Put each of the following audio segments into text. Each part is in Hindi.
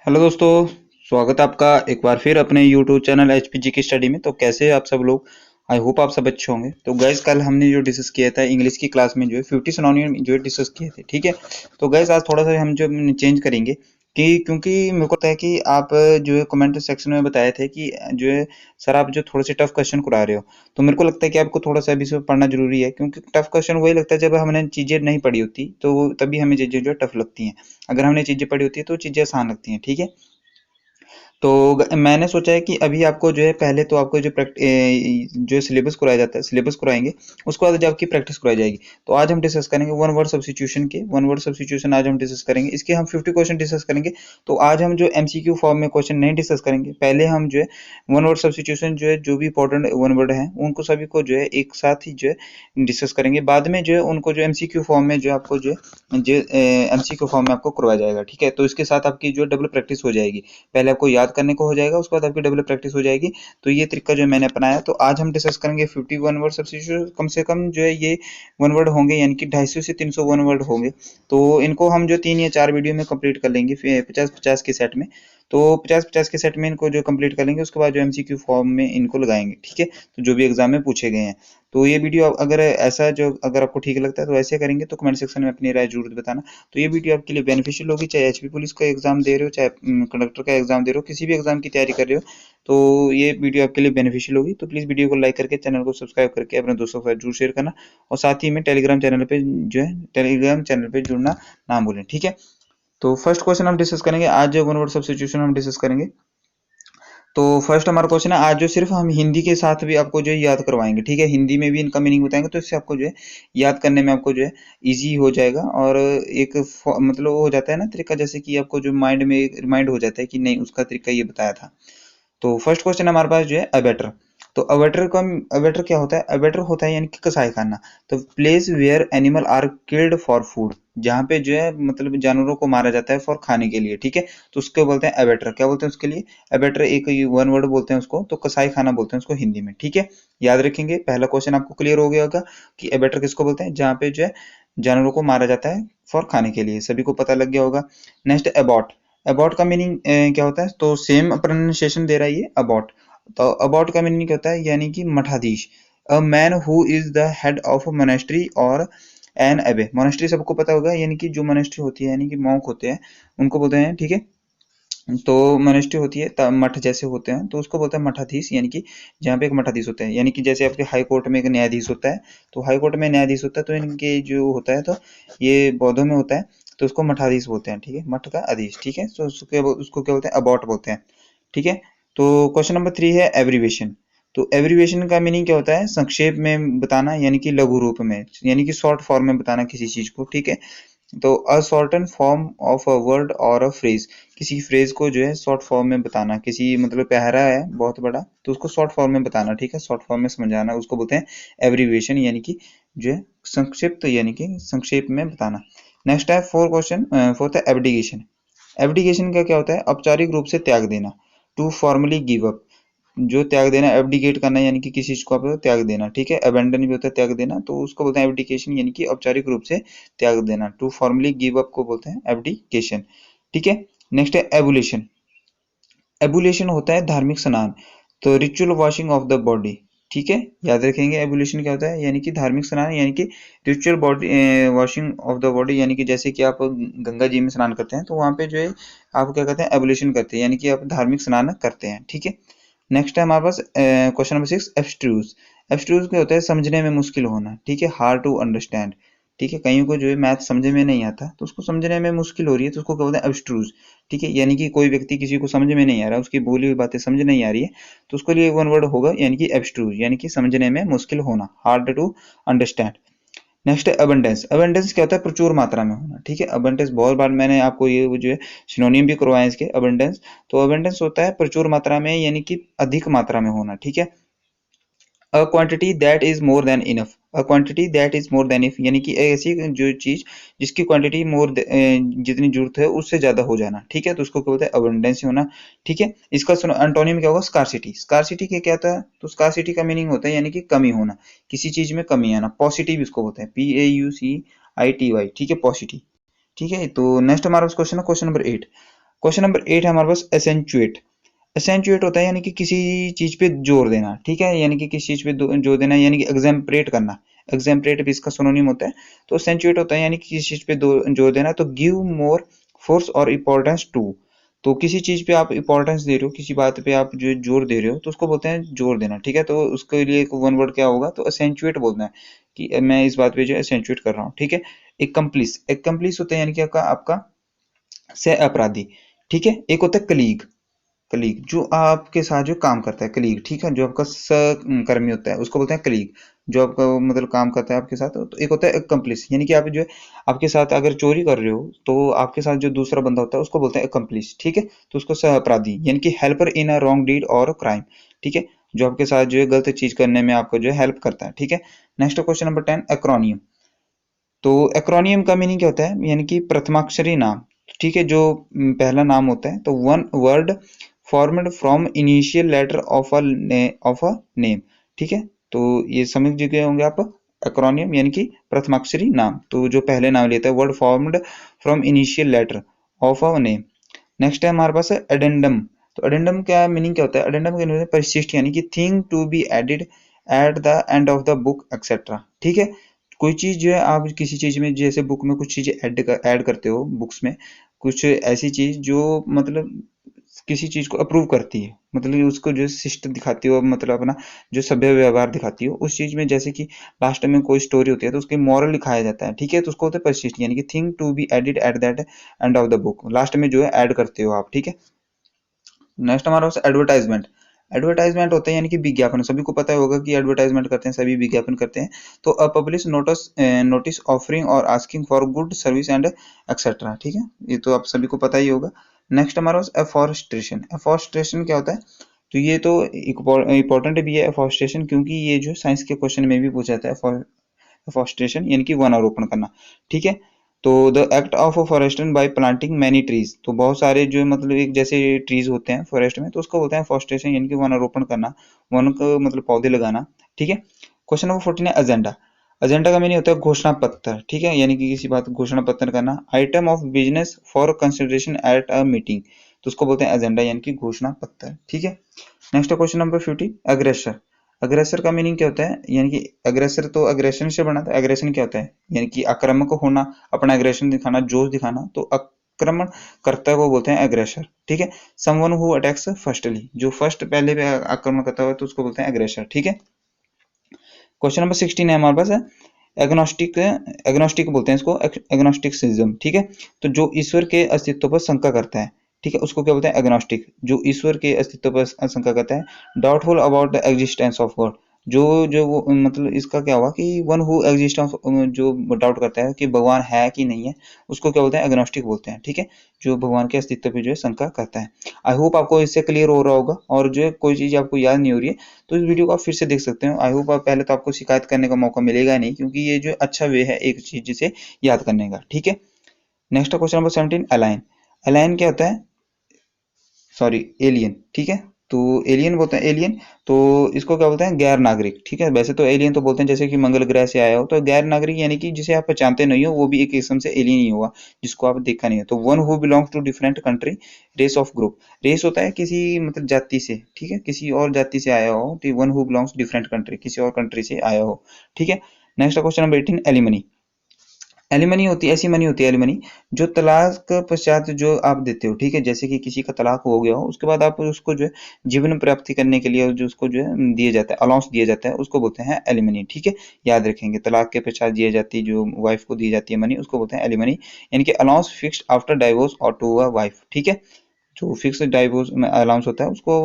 हेलो दोस्तों, स्वागत है आपका एक बार फिर अपने यूट्यूब चैनल एचपीजी की स्टडी में। तो कैसे हैं आप सब लोग? आई होप आप सब अच्छे होंगे। तो गैस कल हमने जो डिस्कस किया था इंग्लिश की क्लास में जो है 50 सिनोनिम जो है डिस्कस किए थे, ठीक है। तो गैस आज थोड़ा सा हम जो चेंज करेंगे कि क्योंकि मेरे को लगता है कि आप जो है कमेंट सेक्शन में बताए थे कि जो है सर आप जो थोड़े से टफ क्वेश्चन करा रहे हो। तो मेरे को लगता है कि आपको थोड़ा सा अभी से पढ़ना जरूरी है, क्योंकि टफ क्वेश्चन वही लगता है जब हमने चीजें नहीं पढ़ी होती तो तभी हमें चीजें जो है टफ लगती हैं। अगर हमने चीजें पढ़ी होती है तो चीजें आसान लगती हैं, ठीक है। तो मैंने सोचा है कि अभी आपको जो है पहले तो आपको जो सिलेबस कराया जाता है सिलेबस कराएंगे। उसके बाद जो आपकी प्रैक्टिस कराई जाएगी। तो आज हम डिस्कस करेंगे वन वर्ड सब्स्टिट्यूशन आज हम डिस्कस करेंगे। इसके हम 50 क्वेश्चन डिस्कस करेंगे। तो आज हम जो एमसीक्यू फॉर्म में क्वेश्चन नहीं डिस्कस करेंगे, पहले हम जो है वन वर्ड सब्स्टिट्यूशन जो है जो भी इंपॉर्टेंट वन वर्ड है उनको सभी को जो है एक साथ ही जो है डिस्कस करेंगे। बाद में जो है उनको जो एमसीक्यू फॉर्म में जो आपको जो एमसीक्यू फॉर्म में आपको करवाया जाएगा, ठीक है। तो इसके साथ आपकी जो डबल प्रैक्टिस हो जाएगी। पहले आपको याद करने को हो जाएगा, उसके बाद आपकी डबल प्रैक्टिस हो जाएगी। तो ये तरीका जो मैंने अपनाया। तो आज हम डिस्कस करेंगे 51 वर्ड सब्स्टिट्यूशन। कम से कम जो है ये वन वर्ड होंगे, यानी कि 250 से 300 वन वर्ड होंगे। तो इनको हम जो 3 या 4 वीडियो में कंप्लीट कर लेंगे 50-50 के सेट में। तो 50-50 के सेट में इनको जो कंप्लीट कर लेंगे, उसके बाद जो एमसीक्यू फॉर्म में इनको लगाएंगे, ठीक है। तो जो भी एग्जाम में पूछे गए हैं। तो ये वीडियो अगर ऐसा जो अगर आपको ठीक लगता है तो ऐसे करेंगे, तो कमेंट सेक्शन में अपनी राय जरूर बताना। तो ये वीडियो आपके लिए बेनिफिशियल होगी, चाहे एचपी पुलिस का एग्जाम दे रहे हो, चाहे कंडक्टर का एग्जाम दे रहे हो, किसी भी एग्जाम की तैयारी कर रहे हो। तो ये वीडियो आपके लिए बेनिफिशियल होगी। तो प्लीज वीडियो को लाइक करके चैनल को सब्सक्राइब करके अपने दोस्तों के साथ जरूर शेयर करना। और साथ ही में टेलीग्राम चैनल पे जुड़ना ना भूलें, ठीक है। तो फर्स्ट क्वेश्चन हम डिस्कस करेंगे आज, जो वन वर्ड सब्स्टिट्यूशन हम डिस्कस करेंगे। तो फर्स्ट हमारा क्वेश्चन है आज जो सिर्फ हम हिंदी के साथ भी आपको जो है याद करवाएंगे, ठीक है। हिंदी में भी इनका मीनिंग बताएंगे, तो इससे आपको जो है याद करने में आपको जो है इजी हो जाएगा। और एक मतलब वो हो जाता है ना तरीका, जैसे कि आपको जो माइंड में रिमाइंड हो जाता है कि नहीं उसका तरीका ये बताया था। तो फर्स्ट क्वेश्चन हमारे पास जो है अबेटर। तो अबेटर क्या होता है? अबेटर होता है यानी कि कसाई खाना। तो place where animal are killed for food, जहाँ पे जो है मतलब जानवरों को मारा जाता है फॉर खाने के लिए, ठीक है। तो उसको बोलते हैं अबेटर। क्या बोलते हैं उसके लिए? अबेटर एक वन वर्ड बोलते हैं उसको, तो कसाई खाना बोलते हैं उसको हिंदी में, ठीक है। याद रखेंगे, पहला क्वेश्चन आपको क्लियर हो गया होगा कि अबेटर किसको बोलते हैं, जहाँ पे जो है जानवरों को मारा जाता है फॉर खाने के लिए। सभी को पता लग गया होगा। Next abettor. अबॉट का मीनिंग क्या होता है? तो सेम प्रोनाउंसिएशन दे रहा है ये अबॉट। तो अबॉट का मीनिंग क्या होता है? यानी कि मठाधीश। A man who is the head of a monastery और एन एबे। मोनेस्ट्री सबको पता होगा, यानी कि जो मोनेस्ट्री होती है यानी कि मॉन्क होते हैं उनको बोलते हैं, ठीक है। तो मोनेस्ट्री होती है मठ जैसे होते हैं, तो उसको बोलते हैं मठाधीश, यानी कि जहाँ पे एक मठाधीश होते हैं। यानी कि जैसे आपके हाई कोर्ट में एक न्यायाधीश होता है, तो हाई कोर्ट में न्यायाधीश होता है, तो इनके जो होता है तो ये बौद्धों में होता है, तो उसको मठाधीश बोलते हैं, ठीक है। मठ का अधीश, ठीक है। तो उसको क्या बोलते हैं? अबॉट बोलते हैं, ठीक है। तो क्वेश्चन नंबर 3 है एब्रीविएशन। तो एब्रीविएशन का मीनिंग क्या होता है? संक्षेप में बताना, यानी कि लघु रूप में, यानी कि शॉर्ट फॉर्म में बताना किसी चीज को, ठीक है। तो a shorten form of a word और अ फ्रेज, किसी फ्रेज को जो है शॉर्ट फॉर्म में बताना। किसी मतलब प्यारा है बहुत बड़ा, तो उसको शॉर्ट फॉर्म में बताना, ठीक है। शॉर्ट फॉर्म में समझाना, उसको बोलते हैं एब्रीविएशन, यानी कि जो है संक्षिप्त, यानी कि संक्षेप में बताना। नेक्स्ट है फोर्थ है एब्डिकेशन। एब्डिकेशन का क्या होता है? औपचारिक रूप से त्याग देना। टू फॉर्मली गिव अप, जो त्याग देना, एब्डिकेट करना, यानी कि किसी चीज को आप त्याग देना, ठीक है। अबेंडन भी होता है त्याग देना, तो उसको बोलते हैं एब्डिकेशन, यानी कि औपचारिक रूप से त्याग देना। टू फॉर्मली गिव अप को बोलते हैं एब्डिकेशन, ठीक है। नेक्स्ट है एबुलेशन। एबुलेशन होता है धार्मिक स्नान। तो ritual washing of the body, ठीक है। याद रखेंगे एबुलेशन क्या होता है, यानी कि धार्मिक स्नान, यानी कि ritual body washing of the body, यानी कि जैसे कि आप गंगा जी में स्नान करते हैं, तो वहां पे जो है आप क्या करते हैं? एबुलेशन करते हैं, यानी कि आप धार्मिक स्नान करते हैं, ठीक है। नेक्स्ट है हमारे पास क्वेश्चन नंबर 6 एब्स्ट्रूज। एब्स्ट्रूज क्या होता है? समझने में मुश्किल होना, ठीक है। हार्ड टू अंडरस्टैंड, ठीक है। कईयों को जो है मैथ समझ में नहीं आता, तो उसको समझने में मुश्किल हो रही है, तो उसको क्या बोलते हैं? एब्स्ट्रूज, ठीक है। यानी कि कोई व्यक्ति किसी को समझ में नहीं आ रहा, उसकी बोली हुई बातें समझ नहीं आ रही है, तो उसके लिए वन वर्ड होगा, यानी कि एब्स्ट्रूज, यानी कि समझने में मुश्किल होना, हार्ड टू अंडरस्टैंड। नेक्स्ट है अबंडेंस। अबंडेंस क्या होता है? प्रचुर मात्रा में होना, ठीक है। अबंडेंस बहुत बार मैंने आपको ये वो जो है सिनोनिम भी करवाए इसके अबंडेंस। तो अबंडेंस होता है प्रचुर मात्रा में, यानी कि अधिक मात्रा में होना, ठीक है। A quantity that is more than enough. A quantity that is more than if, यानी कि ऐसी जो चीज जिसकी क्वांटिटी जितनी जरूरत है उससे ज्यादा हो जाना, ठीक है। तो उसको क्या बोलते हैं? अबंडेंस होना, ठीक है। इसका अंटोनिम क्या होगा? स्कार्सिटी। स्कार्सिटी के क्या होता है? तो स्कार्सिटी का मीनिंग होता है यानी कि कमी होना, किसी चीज में कमी आना। पॉजिटिव इसको बोलते हैं, PAUCITY, ठीक है, पॉजिटिव, ठीक है। तो नेक्स्ट हमारा क्वेश्चन है क्वेश्चन नंबर 8। क्वेश्चन नंबर 8 है हमारे पास एसेंचुएट। एसेंचुएट होता है यानी कि किसी चीज पे जोर देना, ठीक है, यानी कि किसी चीज पे जोर देना, यानी कि एग्जाम्परेट करना। एग्जाम्परेट भी इसका सिनोनिम होता है। तो एसेंचुएट होता है यानी कि किसी चीज पे जोर देना। तो गिव मोर फोर्स और इम्पोर्टेंस टू। तो किसी चीज पे आप इम्पोर्टेंस दे रहे हो, किसी बात पे आप जो जोर दे रहे हो, तो उसको बोलते हैं जोर देना, ठीक है। तो उसके लिए एक वन वर्ड क्या होगा, तो एसेंचुएट बोलना है कि मैं इस बात पे जो एसेंचुएट कर रहा हूँ, ठीक है। एकम्प्लिस, एकम्प्लिस होता है यानी कि आपका आपका सह अपराधी, ठीक है। एक होता है कलीग, कलीग जो आपके साथ जो काम करता है, कलीग, ठीक है, जो आपका सहकर्मी होता है उसको बोलते हैं कलीग। जो आपका मतलब काम करता है आपके साथ। तो एक होता है अकम्प्लिस, यानी कि आप जो है आपके साथ अगर चोरी कर रहे हो तो आपके साथ जो दूसरा बंदा होता है उसको बोलते हैं अकम्प्लिस, ठीक है। तो उसको सह अपराधी यानी कि helper in a wrong deed और क्राइम, ठीक है, जो आपके साथ जो है गलत चीज करने में आपको जो है हेल्प करता है, ठीक है। Next question number 10, acromion. तो एक्रोनियम का मीनिंग क्या होता है, यानी कि प्रथमाक्षरी नाम, ठीक है, जो पहला नाम होता है। तो one word formed from initial letter of a name, ठीक है। तो ये समझ चुके होंगे आप, एक्रोनियम यानी कि प्रथमाक्षरी नाम, तो जो पहले नाम लेता है, word formed from initial letter of a name. Next है हमारे पास एडेंडम। तो एडेंडम क्या मीनिंग क्या होता है, एडेंडम के मीनिंग परिशिष्ट, यानी कि thing to be added at the end of the book etcetera, ठीक है। कोई चीज जो है आप किसी चीज में, जैसे बुक में कुछ चीजें ऐड करते हो बुक्स में, कुछ ऐसी चीज जो मतलब किसी चीज को अप्रूव करती है, मतलब उसको जो शिष्ट दिखाती हो, मतलब अपना जो सभ्य व्यवहार दिखाती हो उस चीज में। जैसे कि लास्ट में कोई स्टोरी होती है तो उसके मॉरल दिखाया जाता है, ठीक है। तो उसको होता है परिशिष्ट, यानी कि thing to be added at that end of the book, last में जो है ऐड करते हो आप, ठीक है। नेक्स्ट हमारा पास एडवर्टाइजमेंट। एडवर्टाइजमेंट होता है यानी कि विज्ञापन, सभी को पता होगा कि एडवर्टाइजमेंट करते हैं, सभी विज्ञापन करते हैं। तो a publish notice, notice offering और asking for good service and etcetera, ठीक है, ये तो आप सभी को पता ही होगा। नेक्स्ट हमारा पास एफॉरेस्ट्रेशन। एफॉरेस्ट्रेशन क्या होता है, तो ये तो इम्पोर्टेंट भी है एफॉरेस्ट्रेशन, क्योंकि ये जो साइंस के क्वेश्चन में भी पूछा जाता है। एफॉरेस्टेशन यानी कि वन आरोपण करना, ठीक है। तो the act of forestation bye planting many trees, तो बहुत सारे जो मतलब एक जैसे ट्रीज होते हैं फॉरेस्ट में, तो उसको बोलते हैं फॉरेस्टेशन, यानी कि वन आरोपण करना, वन को मतलब पौधे लगाना, ठीक है। क्वेश्चन नंबर 14 है एजेंडा। एजेंडा का मीनिंग होता है घोषणा पत्र, ठीक है, यानी कि किसी बात घोषणा पत्र करना। Item of business for consideration at a meeting, तो उसको बोलते हैं एजेंडा, यानी कि घोषणा पत्र, ठीक है। नेक्स्ट क्वेश्चन नंबर 15, अग्रेसर। अग्रेसर का मीनिंग क्या होता है, यानी कि अग्रेसर तो अग्रेशन से बना था। अग्रेशन क्या होता है, यानी कि आक्रामक होना, अपना अग्रेशन दिखाना, जोश दिखाना। तो आक्रमण करता को बोलते हैं अग्रेसर, ठीक है। समवन हु अटैक्स फर्स्टली, जो फर्स्ट पहले पे आक्रमण करता हुआ तो उसको बोलते हैं अग्रेसर, ठीक है। क्वेश्चन नंबर 16 है हमारे पास है एग्नोस्टिक। एग्नोस्टिक बोलते हैं इसको, एग्नोस्टिसिज्म, ठीक है। तो जो ईश्वर के अस्तित्व पर शंका करता है, ठीक है, उसको क्या बोलते हैं एग्नोस्टिक, जो ईश्वर के अस्तित्व पर शंका करता है। Doubtful about the existence of God, जो जो वो मतलब इसका क्या हुआ कि वन हु एग्जिस्टेंस, जो डाउट करता है कि भगवान है कि नहीं है, उसको क्या बोलते हैं एग्नोस्टिक बोलते हैं, ठीक है, जो भगवान के अस्तित्व पर जो है शंका करता है। आई होप आपको इससे क्लियर हो रहा होगा, और जो है कोई चीज आपको याद नहीं हो रही है तो इस वीडियो को आप फिर से देख सकते हो। आई होप आप, पहले तो आपको शिकायत करने का मौका मिलेगा नहीं, क्योंकि ये जो अच्छा वे है एक चीज जिसे याद करने का, ठीक है। Next question number 17, align. Align क्या होता है, सॉरी एलियन, ठीक है। तो एलियन बोलते हैं, एलियन तो इसको क्या बोलते हैं गैर नागरिक, ठीक है। वैसे तो एलियन तो बोलते हैं जैसे कि मंगल ग्रह से आया हो, तो गैर नागरिक यानी कि जिसे आप पहचानते नहीं हो, वो भी एक किस्म से एलियन ही हुआ, जिसको आप देखा नहीं हो। तो one who belongs to different country, race of group. Race होता है किसी मतलब जाति से, ठीक है, किसी और जाति से आया हो, तो one who belongs different country, किसी और कंट्री से आया हो, ठीक है। Next question number 18, alimony. Alimony होती है, ऐसी मनी होती है एलिमनी, जो तलाक के पश्चात जो आप देते हो, ठीक है, जैसे कि किसी का तलाक हो गया हो, उसके बाद आप उसको जो है जीवन प्राप्ति करने के लिए जो उसको जो है दिया जाता है, अलाउंस दिया जाता है, उसको बोलते हैं एलिमनी, ठीक है। याद रखेंगे, तलाक के पश्चात दी जाती जो वाइफ को दी जाती है मनी, उसको बोलते हैं एलिमनी, यानी कि अलाउंस फिक्स्ड आफ्टर डाइवोर्स और टू अ वाइफ, ठीक है। जो फिक्स डाइवोर्स में अलाउंस होता है उसको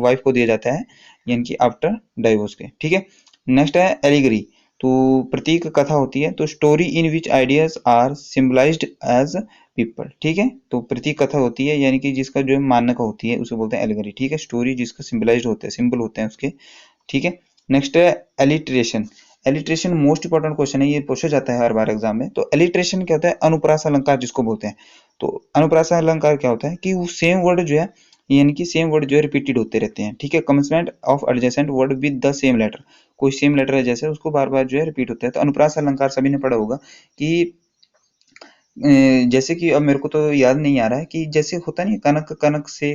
वाइफ को दिया जाता है, यानी कि आफ्टर डाइवोर्स के, ठीक है। नेक्स्ट है एलिगरी। तो प्रतीक कथा होती है, तो story in which ideas are symbolised as people, ठीक है। तो प्रतीक कथा होती है, यानी कि जिसका जो है मान्यता होती है उसे बोलते हैं एलिगरी, ठीक है। स्टोरी जिसका सिंबलाइज्ड होता है, सिंबल होते हैं उसके, ठीक है। नेक्स्ट है alliteration. Alliteration most important question है, ये पूछा जाता है हर बार एग्जाम में। तो एलिट्रेशन क्या होता है, अनुप्रास अलंकार जिसको बोलते हैं। तो अनुप्रास अलंकार क्या होता है कि वो सेम वर्ड जो है, यानी कि सेम वर्ड जो है रिपीटेड होते रहते हैं, ठीक है। Commencement of adjacent word with the same letter, कोई सेम लेटर है जैसे उसको बार बार जो है रिपीट होता है। तो अनुप्रास अलंकार सभी ने पढ़ा होगा कि जैसे कि अब मेरे को तो याद नहीं आ रहा है कि जैसे होता नहीं कनक कनक से,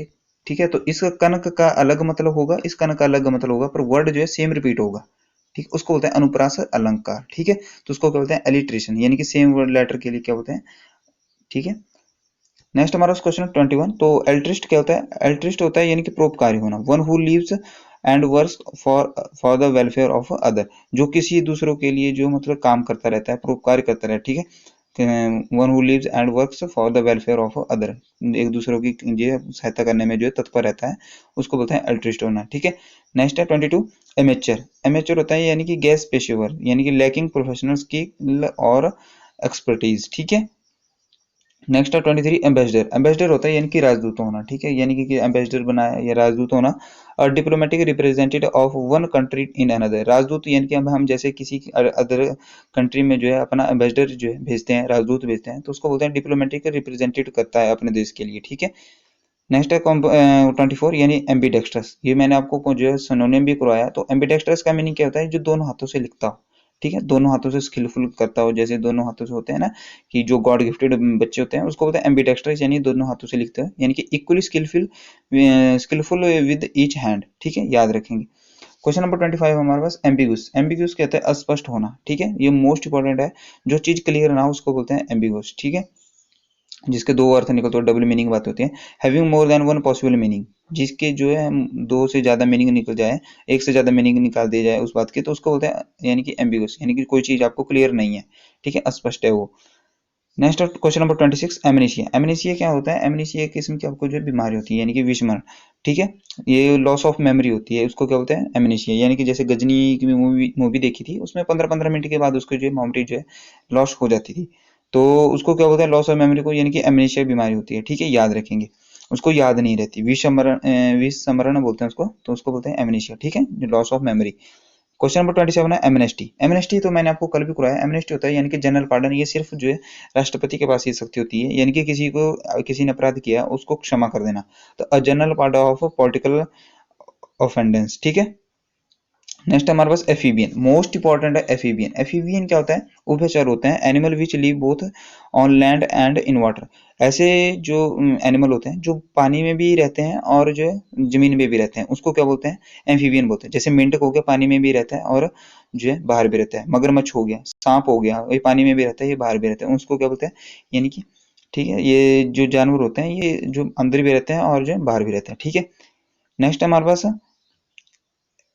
ठीक है, तो इस कनक का अलग मतलब होगा, इस कनक का अलग मतलब होगा, पर वर्ड जो है सेम रिपीट होगा। ठीक, उसको बोलते हैं अनुप्रास अलंकार। ठीक है, तो उसको क्या बोलते हैं एलिट्रेशन, यानी कि सेम वर्ड लेटर के लिए क्या बोलते हैं। ठीक है, नेक्स्ट हमारा क्वेश्चन 21। तो एल्ट्रिस्ट क्या होता है? एल्ट्रिस्ट होता है यानी कि परोपकारी होना, one who lives and works for the welfare of other, जो किसी दूसरों के लिए जो मतलब काम करता रहता है, परोपकार करता रहता है। ठीक है, one who lives and works for the welfare of other, एक दूसरों की जो सहायता करने में जो है तत्पर रहता है, उसको बोलते हैं अल्ट्रिस्ट होना। ठीक है, नेक्स्ट है 22 एमेचर। एमेचर होता है यानी कि गैस पेशेवर, यानी कि लैकिंग प्रोफेशनल स्किल और एक्सपर्टीज। ठीक है, नेक्स्ट है 23 एम्बेसडर। एम्बेसडर होता है यानी कि राजदूत होना। ठीक है, यानी कि एम्बेसडर बनाया या राजदूत होना। और diplomatic representative of one country in another. राजदूत यानी कि हम जैसे किसी अदर कंट्री में जो है अपना एम्बेसडर जो है भेजते हैं, राजदूत भेजते हैं, तो उसको बोलते हैं डिप्लोमेटिक रिप्रेजेंटेटिव करता है अपने देश के लिए। ठीक है, नेक्स्ट है 24 यानी एम्बीडेक्स्ट्रस। ये मैंने आपको जो है सिनोनिम भी करवाया। तो एम्बीडेक्स्ट्रस का मीनिंग क्या होता है? जो दोनों हाथों से लिखता हो। ठीक है, दोनों हाथों से स्किलफुल करता हो, जैसे दोनों हाथों से होते हैं ना कि जो गॉड गिफ्टेड बच्चे होते हैं, उसको बोलते हैं एम्बीडेक्स्ट्रस, यानी दोनों हाथों से लिखते हैं, यानी कि equally skilful skilful with each hand. ठीक है, याद रखेंगे। क्वेश्चन नंबर 25 हमारे पास एम्बिगुस। एम्बिगुस कहते हैं अस्पष्ट होना। ठीक है, ये मोस्ट इंपॉर्टेंट है। जो चीज क्लियर ना हो उसको बोलते हैं एम्बिगुस। ठीक है, जिसके दो अर्थ निकलते हो, डबल मीनिंग बात होती है। Having more than one possible meaning, जिसके जो है दो से ज्यादा मीनिंग निकल जाए, एक से ज्यादा मीनिंग निकाल दिया जाए उस बात की, तो उसको बोलते हैं यानी कि एम्बिगुअस, यानी कि कोई चीज आपको क्लियर नहीं है। ठीक है, अस्पष्ट है वो। Next question number 26 amnesia. Amnesia क्या होता है? एमनेशिया एक किस्म की आपको जो है बीमारी होती है, यानी कि विस्मरण। ठीक है, ये लॉस ऑफ मेमोरी होती है, उसको क्या बोलते हैं? एमनेशिया। यानी कि जैसे गजनी की मूवी देखी थी, उसमें 15-15 मिनट के बाद उसको जो है मेमोरी जो है लॉस हो जाती थी, तो उसको क्या बोलते हैं? लॉस ऑफ मेमोरी को, यानी कि एमनेशिया बीमारी होती है। ठीक है, याद रखेंगे। उसको याद नहीं रहती, विस्मरण बोलते हैं उसको, तो उसको बोलते हैं एमनेशिया। ठीक है, loss of memory. Question number 27 है एमनेस्टी। एमनेस्टी तो मैंने आपको कल भी कराया। एमनेस्टी होता है यानी कि जनरल पार्डन। ये सिर्फ जो है राष्ट्रपति के पास ये शक्ति होती है, यानी कि किसी ने अपराध किया उसको क्षमा कर देना। तो a general pardon of political offenders. ठीक है, नेक्स्ट हमारे पास एफीबियन। मोस्ट इंपॉर्टेंट है एफीबियन। एफीबियन क्या होता है? उभयचर होते हैं, animal which live both on land and in water. ऐसे जो एनिमल होते हैं जो पानी में भी रहते हैं और जो है जमीन में भी रहते हैं, उसको क्या बोलते हैं? एम्फीबियन बोलते हैं। जैसे मेंढक हो गया, पानी में भी रहता है और जो है बाहर भी रहता है। मगरमच्छ हो गया, सांप हो गया, ये पानी में भी रहता है, ये बाहर भी रहता है, उसको क्या बोलते हैं? यानी कि ठीक है, ये जो जानवर होते हैं ये जो अंदर भी रहते हैं और जो है बाहर भी रहते हैं। ठीक है, नेक्स्ट हमारे पास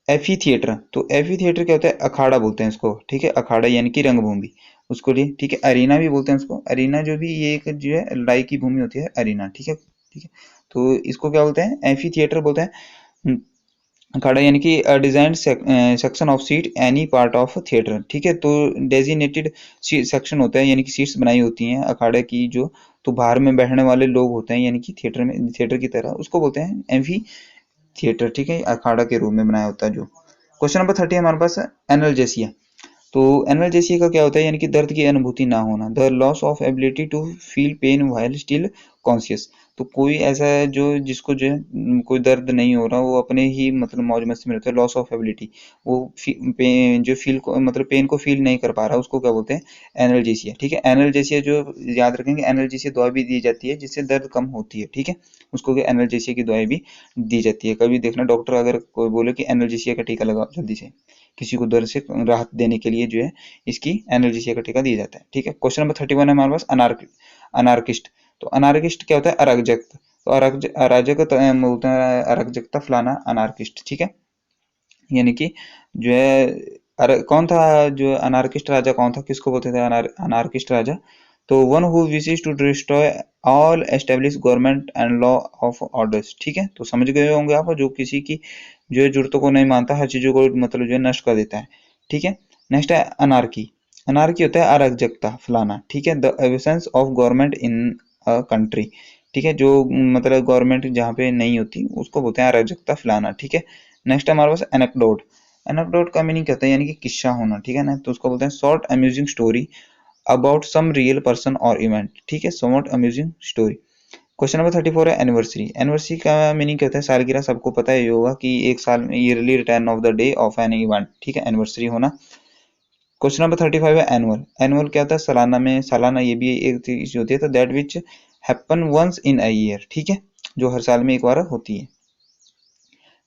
एफी थिएटर। तो एफी थिएटर क्या होता है? अखाड़ा बोलते हैं इसको। ठीक है, अखाड़ा यानी कि रंगभूमि उसको लिए। ठीक है, अरीना भी बोलते हैं उसको। अरीना जो भी ये एक जो है लड़ाई की भूमि होती है, अरीना। ठीक है, ठीक है, तो इसको क्या बोलते हैं? एफी थिएटर बोलते हैं। अखाड़ा यानी कि designed section of seat any part of theatre. ठीक है, तो डेजिनेटेड सेक्शन होता है, यानी कि सीट्स बनाई होती हैं अखाड़े की जो, तो बाहर में बैठने वाले लोग होते हैं, यानी कि थिएटर में, थिएटर की तरह, उसको बोलते हैं एम्फी थिएटर। ठीक है, अखाड़ा के रूप में बनाया होता है जो। क्वेश्चन नंबर 30 हमारे पास है एनाल्जेसिया। तो एनाल्जेसिया का क्या होता है? यानी कि दर्द की अनुभूति ना होना, the loss of ability to feel pain while still conscious. तो कोई ऐसा है जो जिसको जो है कोई दर्द नहीं हो रहा, वो अपने ही मतलब मौज मस्ती में रहता है, लॉस ऑफ एबिलिटी, वो पेन जो फील को मतलब पेन को फील नहीं कर पा रहा, उसको क्या बोलते हैं? एनाल्जेसिया। ठीक है, एनाल्जेसिया जो याद रखेंगे, एनाल्जेसिया दवा भी दी जाती है जिससे दर्द कम होती है। ठीक है, उसको एनाल्जेसिया की दवाई भी दी जाती है। कभी देखना डॉक्टर अगर कोई बोले कि एनाल्जेसिया का टीका लगाओ जल्दी से, किसी को दर्द से राहत देने के लिए जो है इसकी एनाल्जेसिया का टीका दिया जाता है। ठीक है, क्वेश्चन नंबर 31 है हमारे पास अनार्किस्ट। तो अनार्किस्ट क्या होता है? अराजक। तो अराजक बोलते हैं अराजकता फैलाना, अनार्किस्ट। ठीक है, यानी कि जो है कौन था जो अनार्किस्ट राजा? कौन था, किसको बोलते थे अनार्किस्ट राजा? तो one who wishes to destroy all establish government and law of orders. ठीक है, तो समझ गए होंगे आप, जो किसी की जो है जरूरतों को नहीं मानता, हर चीजों को मतलब जो है नष्ट कर देता है। ठीक है, नेक्स्ट है अनार्की। अनार्की होता है अराजकता फैलाना। ठीक है, the absence of government in a country. ठीक है, जो मतलब गवर्नमेंट जहाँ पे नहीं होती उसको बोलते हैं अराजकता फैलाना। ठीक है, नेक्स्ट हमारे पास एनेक्डोट। एनेक्डोट का मीनिंग क्या होता है? यानी कि किस्सा होना। ठीक है ना, तो उसको बोलते हैं short amusing story about some real person और इवेंट। ठीक है, short amusing story. Question number 34 है एनिवर्सरी। एनिवर्सरी का मीनिंग क्या होता है? सालगिरह। सबको पता है ये होगा कि एक साल में yearly return of the day of an event. ठीक है, एनिवर्सरी होना। क्वेश्चन नंबर 35 है एनुअल। एनुअल क्या होता है? सालाना में, सालाना ये भी एक चीज होती है। तो that which happen once in a year, ठीक है, जो हर साल में एक बार होती है।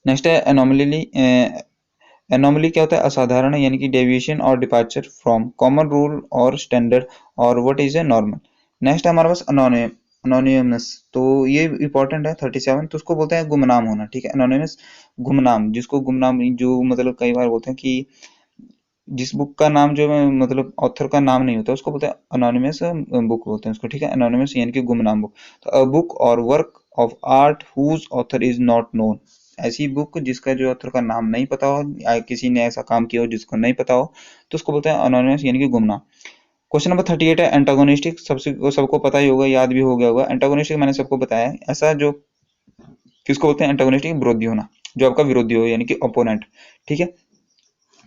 नेक्स्ट है एनोमली। एनोमली क्या होता है? असाधारण, यानी कि डेविएशन और डिपार्चर फ्रॉम कॉमन रूल और स्टैंडर्ड, और what is a normal. Next हमारे पास अनोनिमस। तो ये इंपॉर्टेंट है 37। तो उसको बोलते हैं गुमनाम होना, ठीक है। अनोनिमस गुमनाम, जिसको गुमनाम, जो मतलब कई बार बोलते हैं कि जिस बुक का नाम जो है, मतलब ऑथर का नाम नहीं होता, उसको बोलते हैं अनोनिमस बुक बोलते हैं उसको, ठीक है। अनोनिमस यानी कि गुमनाम बुक। तो अ बुक और work of art whose author is not known. ऐसी बुक जिसका जो ऑथर का नाम नहीं पता हो, या किसी ने ऐसा काम किया हो जिसको नहीं पता हो, तो उसको बोलते हैं अनोनिमस यानी कि गुमनाम। क्वेश्चन नंबर 38 है एंटागोनिस्टिक। सबको पता ही होगा, याद भी हो गया होगा। एंटागोनिस्टिक मैंने सबको बताया है। ऐसा जो किसको बोलते हैं? एंटागोनिस्टिक विरोधी होना, जो आपका विरोधी हो, यानी कि ओपोनेंट, ठीक है।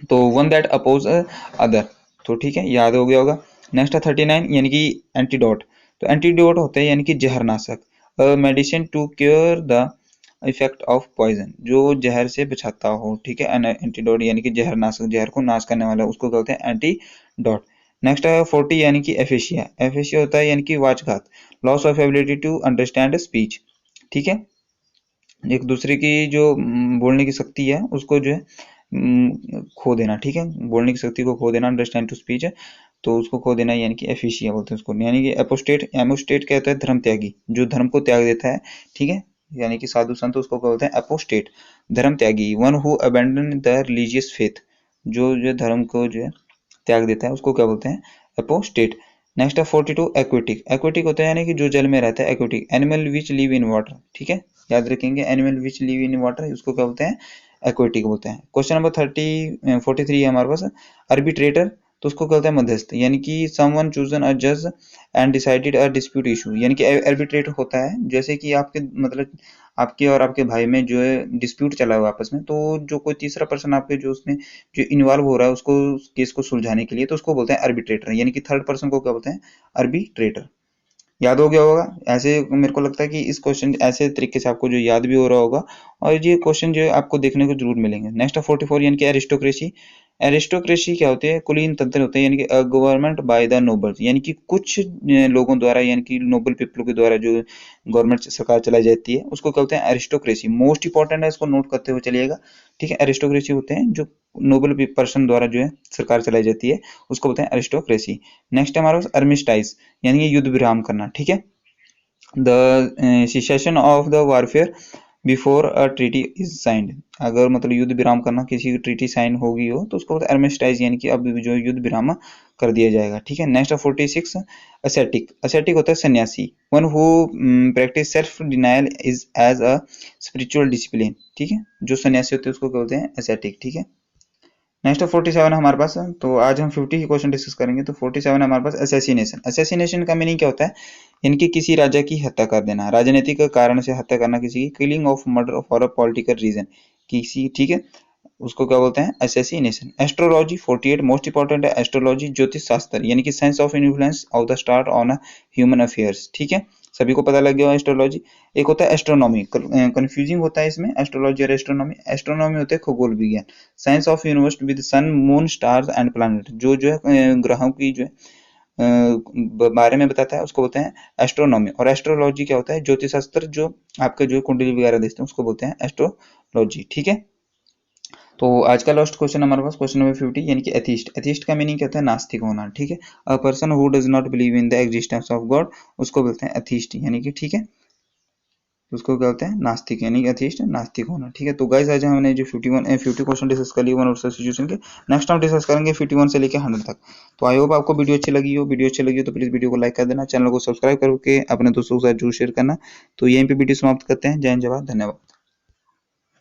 तो वन दैट अपोज अदर, तो ठीक है, याद हो गया होगा। नेक्स्ट है 39 यानी कि एंटीडोट। तो एंटीडोट होते हैं यानी कि जहरनाशक। Medicine to cure the effect of poison, जो जहर से बचाता हो, ठीक है। एंटीडोट यानी कि जहरनाशक, जहर को नाश करने वाला, उसको कहते हैं एंटीडोट। नेक्स्ट है 40 यानी कि एफेशिया। एफेशिया होता है यानी कि वाचघात, loss of ability to understand speech, ठीक है। एक दूसरे की जो बोलने की शक्ति है उसको जो है खो देना, ठीक है। बोलने की शक्ति को खो देना, अंडरस्टैंड टू स्पीच है, तो उसको खो देना यानी कि एफिशिया बोलते हैं उसको। यानी कि एपोस्टेट, एमोस्टेट कहता है धर्म त्यागी, जो धर्म को त्याग देता है, ठीक है। यानी कि साधु संत, उसको बोलते हैं एपोस्टेट, धर्म त्यागी। One who abandon the religious faith, जो जो धर्म को जो है त्याग देता है, उसको क्या बोलते हैं? एपोस्टेट। नेक्स्ट है 42 एक्वेटिक। एक्वेटिक होता है यानी कि जो जल में रहता है, aquatic. Animal which live in water, ठीक है, याद रखेंगे। Animal which live in water, उसको क्या बोलते हैं? एक्वेटिक बोलते हैं। क्वेश्चन नंबर 43 है हमारे पास आर्बिट्रेटर। तो उसको कहते हैं मध्यस्थ, यानी कि समवन चूजन अ जज and decided a dispute issue. यानी कि आर्बिट्रेटर होता है जैसे कि आपके मतलब आपके और आपके भाई में जो है डिस्प्यूट चला हुआ आपस में, तो जो कोई तीसरा पर्सन आपके जो उसमें जो इन्वॉल्व हो रहा है उसको, केस को सुलझाने के लिए, तो उसको बोलते हैं आर्बिट्रेटर, यानी कि थर्ड पर्सन को क्या बोलते हैं? आर्बिट्रेटर। याद हो गया होगा। ऐसे मेरे को लगता है कि इस क्वेश्चन ऐसे तरीके से आपको जो याद भी हो रहा होगा, और ये क्वेश्चन जो है आपको देखने को जरूर मिलेंगे। नेक्स्ट है 44 यानी कि एरिस्टोक्रेसी। एरिस्टोक्रेसी क्या होती है? कुलीन तंत्र होते हैं, यानी कि गवर्नमेंट बाय द नोबल्स, यानी कि कुछ लोगों द्वारा, यानी कि नोबल पीपल के द्वारा जो गवर्नमेंट सरकार चलाई जाती है, उसको कहते हैं एरिस्टोक्रेसी। मोस्ट इंपॉर्टेंट है, इसको नोट करते हुए चलिएगा, ठीक है। एरिस्टोक्रेसी होते हैं जो नोबल पर्सन द्वारा जो है सरकार चलाई जाती है, उसको बोलते हैं एरिस्टोक्रेसी। नेक्स्ट है हमारे पास अर्मिस्टाइज, यानी कि युद्ध विराम करना, ठीक है। The cessation of the warfare before a treaty is signed. अगर मतलब युद्ध विराम करना, किसी की ट्रीटी साइन होगी हो, तो उसको बोलते हैं अर्मिस्टाइज, यानी कि अब जो युद्ध विराम कर दिया जाएगा, ठीक है। Next 46 ascetic. असेटिक होता है सन्यासी, one who practice self denial is as a spiritual discipline, ठीक है। जो सन्यासी होते हैं उसको बोलते हैं असेटिक, ठीक है। नेक्स्ट 47 है हमारे पास। तो आज हम 50 ही क्वेश्चन डिस्कस करेंगे। तो 47 है हमारे पास असैसिनेशन। असैसिनेशन का मीनिंग क्या होता है? इनकी किसी राजा की हत्या कर देना, राजनीतिक कारण से हत्या करना किसी की, killing of murder for a political reason किसी, ठीक है, उसको क्या बोलते हैं? असैसिनेशन। एस्ट्रोलॉजी 48 मोस्ट इंपॉर्टेंट है। एस्ट्रोलॉजी ज्योतिष शास्त्र, यानी कि science of influence of the star on human affairs, ठीक है। सभी को पता लग गया एस्ट्रोलॉजी। एक होता है एस्ट्रोनॉमी, कंफ्यूजिंग होता है इसमें एस्ट्रोलॉजी और एस्ट्रोनॉमी। एस्ट्रोनॉमी होते हैं खगोल विज्ञान, science of universe with sun moon stars and planet, जो जो है ग्रहों की जो है बारे में बताता है, उसको बोलते हैं एस्ट्रोनॉमी। और एस्ट्रोलॉजी क्या होता है? ज्योतिष शास्त्र, जो आपके जो कुंडली वगैरह देखते हैं, उसको बोलते हैं एस्ट्रोलॉजी, ठीक है। तो आज का लास्ट क्वेश्चन हमारे पास क्वेश्चन नंबर 50 यानी कि एथिस्ट। एथिस्ट का मीनिंग क्या होता है? नास्तिक होना, ठीक है। A person who does not believe in the existence of God, उसको बोलते हैं एथिस्ट, यानी कि, ठीक है, उसको क्या होता है? नास्तिक, यानी कि एथिस्ट, नास्तिक होना, ठीक है। तो गाइस आज हमने जो 50 क्वेश्चन डिस्कस कर लिए वन वर्ड सब्स्टिट्यूशन के। नेक्स्ट हम डिस्कस करेंगे 51 से लेकर 100 तक। तो आई होप आपको वीडियो अच्छी लगी हो। वीडियो अच्छी लगी हो तो प्लीज वीडियो को लाइक कर देना, चैनल को सब्सक्राइब करके अपने दोस्तों के साथ जरूर शेयर करना। तो यहीं पे वीडियो समाप्त करते हैं। जय हिंद, जय भारत, धन्यवाद।